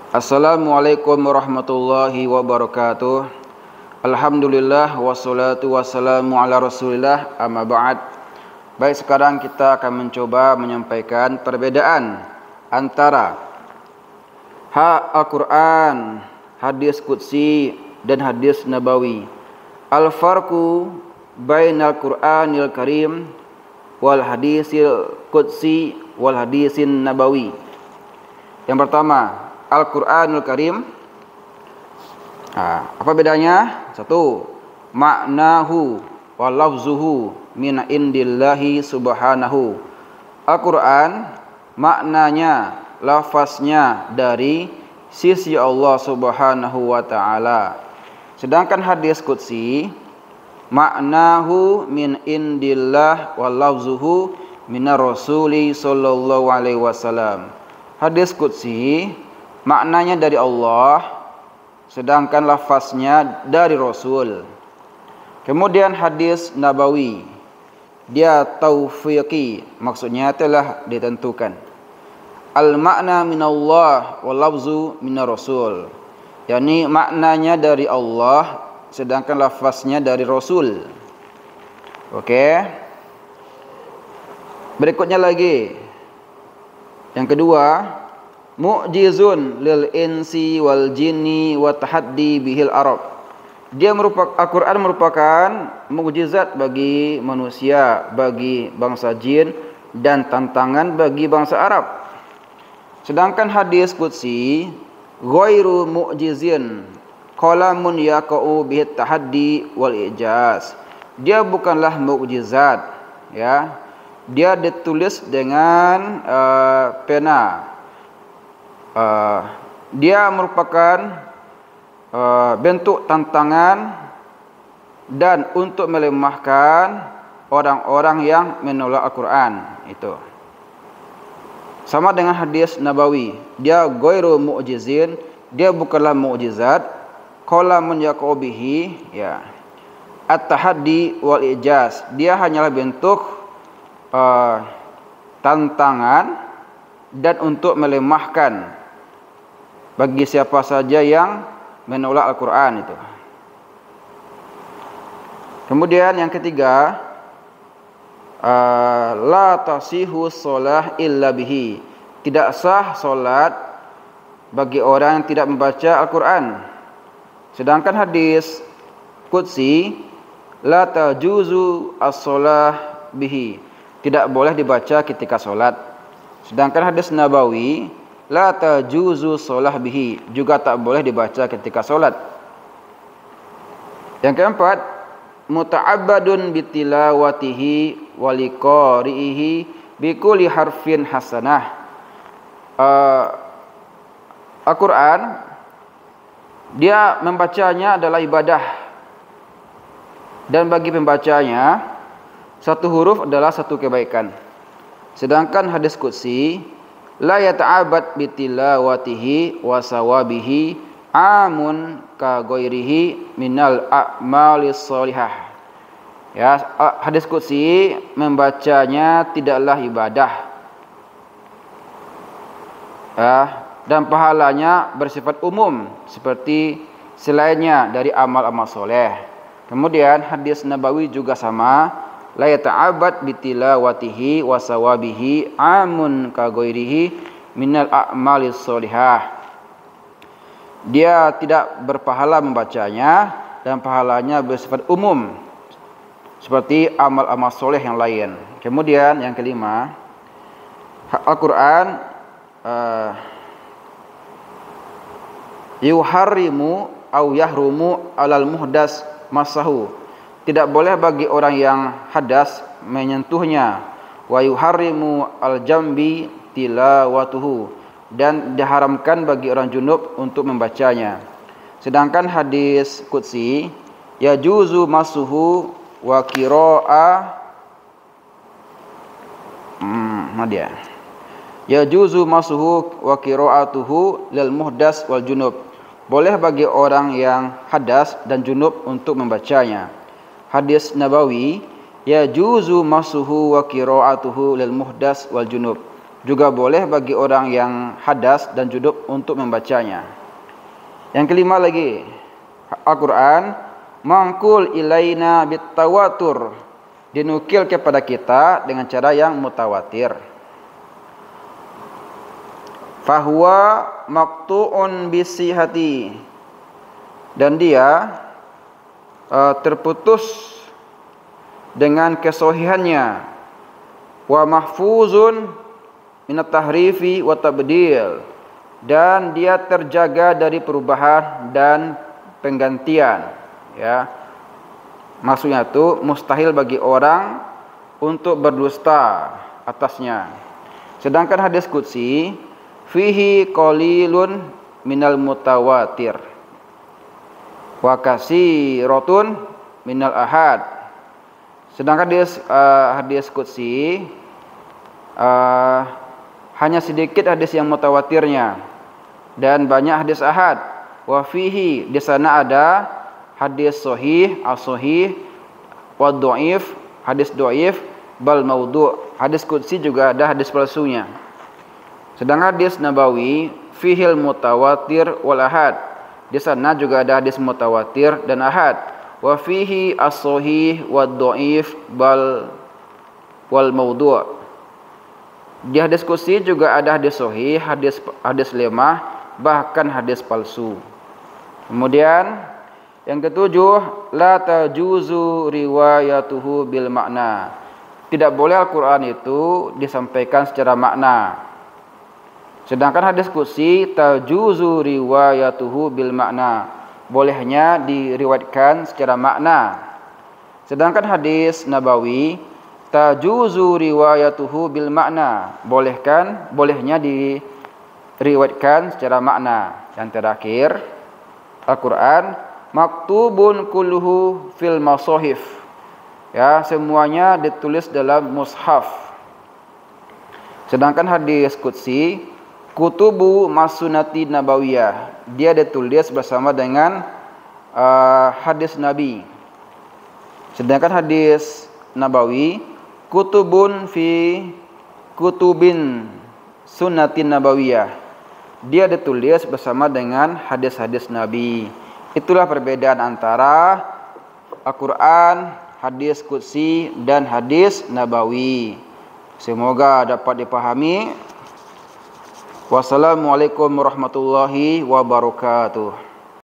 Assalamualaikum warahmatullahi wabarakatuh. Alhamdulillah wassalatu wassalamu ala Rasulillah, amma ba'd. Baik, sekarang kita akan mencoba menyampaikan perbedaan antara Al-Quran, hadis qudsi dan hadis nabawi. Al-farqu bainal Qur'anil Karim wal hadisil qudsi wal hadisin nabawi. Yang pertama, Al-Quranul Karim. Apa bedanya? Satu, maknahu wa lafzuhu min indillahi subhanahu. Al-Quran maknanya, lafaznya dari sisi Allah subhanahu wa ta'ala. Sedangkan hadis qudsi, maknahu min indillah wa lafzuhu minar rasuli sallallahu alaihi wasallam. Hadis qudsi maknanya dari Allah, sedangkan lafaznya dari Rasul. Kemudian hadis nabawi, dia taufiqi, maksudnya telah ditentukan. Al-makna minallah wal lafzu minar Rasul, yakni maknanya dari Allah, sedangkan lafaznya dari Rasul. Oke. Berikutnya lagi, yang kedua, mu'jizun lil insi wal jinni wa tahaddi bihil arab. Dia merupakan, Al-Quran merupakan mukjizat bagi manusia, bagi bangsa jin, dan tantangan bagi bangsa Arab. Sedangkan hadis qudsi, ghairu mu'jizin qalamun yaqa'u bihit tahaddi wal ijaz. Dia bukanlah mukjizat, ya. Dia ditulis dengan pena. Dia merupakan bentuk tantangan dan untuk melemahkan orang-orang yang menolak Al-Quran. Itu sama dengan hadis nabawi, dia ghairu mu'jizin, dia bukanlah mukjizat, qalamun yaqa'u bihi, ya, at-tahaddi wal ijaz, dia hanyalah bentuk tantangan dan untuk melemahkan bagi siapa saja yang menolak Al-Quran itu. Kemudian yang ketiga, la tasihu shalah illa bihi. Tidak sah solat bagi orang yang tidak membaca Al-Quran. Sedangkan hadis qudsi, la tajuzu as-shalah bihi, tidak boleh dibaca ketika solat. Sedangkan hadis nabawi, la tajuzu shalah bihi, juga tak boleh dibaca ketika solat. Yang keempat, muta'abbadun bitilawatihi wa liqari'ihi bikulli harfin hasanah. Al-Quran, dia membacanya adalah ibadah, dan bagi pembacanya satu huruf adalah satu kebaikan. Sedangkan hadis qudsi, la yata'abbad bitilawatihi wa sawabihi amun ka ghairihi minal a'malis shalihah. Ya, hadis qudsi membacanya tidaklah ibadah, dan pahalanya bersifat umum seperti selainnya dari amal-amal soleh. Kemudian hadis nabawi juga sama, la yata'abbad bitilawatihi wa sawabihi amun ka ghairihi minal a'malis shalihah. Dia tidak berpahala membacanya, dan pahalanya bersifat umum seperti amal-amal soleh yang lain. Kemudian yang kelima, Al-Quran yuharrimu au yahrumu alal muhdas masahu. Tidak boleh bagi orang yang hadas menyentuhnya. Wa yuharrimu al-jambi tilawatuhu, dan diharamkan bagi orang junub untuk membacanya. Sedangkan hadis qudsi, yajuzu masuhu wa qira'a yajuzu masuhu wa qira'atuhu lil muhdas wal junub. Boleh bagi orang yang hadas dan junub untuk membacanya. Hadis nabawi, yajuzu masuhu wa qira'atuhu lil muhdas wal junub. Juga boleh bagi orang yang hadas dan junub untuk membacanya. Yang kelima lagi, Al-Quran mangkul ilaina bitawatur, dinukil kepada kita dengan cara yang mutawatir. Fahuwa maqtu'un bisihati, dan dia terputus dengan kesohihannya. Wa mahfuzun minat tahrifi wa tabdil, dan dia terjaga dari perubahan dan penggantian, ya. Maksudnya itu mustahil bagi orang untuk berdusta atasnya. Sedangkan hadis qudsi fihi qalilun minal mutawatir wa kasiratun minal ahad. Sedangkan hadis qudsi hanya sedikit hadis yang mutawatirnya dan banyak hadis ahad. Wa fihi, di sana ada hadis sahih, as-sahih, wa dhaif, hadis dhaif, bal maudhu'. Hadis qudsi juga ada hadis palsunya. Sedangkan hadis nabawi fihil mutawatir wal ahad. Di sana juga ada hadis mutawatir dan ahad. Wa fihi as-sahih wa dhaif bal wal maudhu'. Di hadis qudsi juga ada hadis sahih, hadis lemah, bahkan hadis palsu. Kemudian yang ketujuh, la tajuzu riwayatuhu bil makna. Tidak boleh Al-Quran itu disampaikan secara makna. Sedangkan hadis qudsi tajuzu riwayatuhu bil makna, bolehnya diriwayatkan secara makna. Sedangkan hadis nabawi tajuzu riwayatuhu bil makna, bolehnya diriwayatkan secara makna. Yang terakhir, Al-Quran maktubun kulluhu fil masahif, ya, semuanya ditulis dalam mushaf. Sedangkan hadis qudsi kutubu masunati nabawiyah, dia ditulis bersama dengan hadis Nabi. Sedangkan hadis nabawi kutubun fi kutubin sunnatin nabawiyah, dia ditulis bersama dengan hadis-hadis Nabi. Itulah perbedaan antara Al-Quran, hadis qudsi dan hadis nabawi. Semoga dapat dipahami. Wassalamualaikum warahmatullahi wabarakatuh.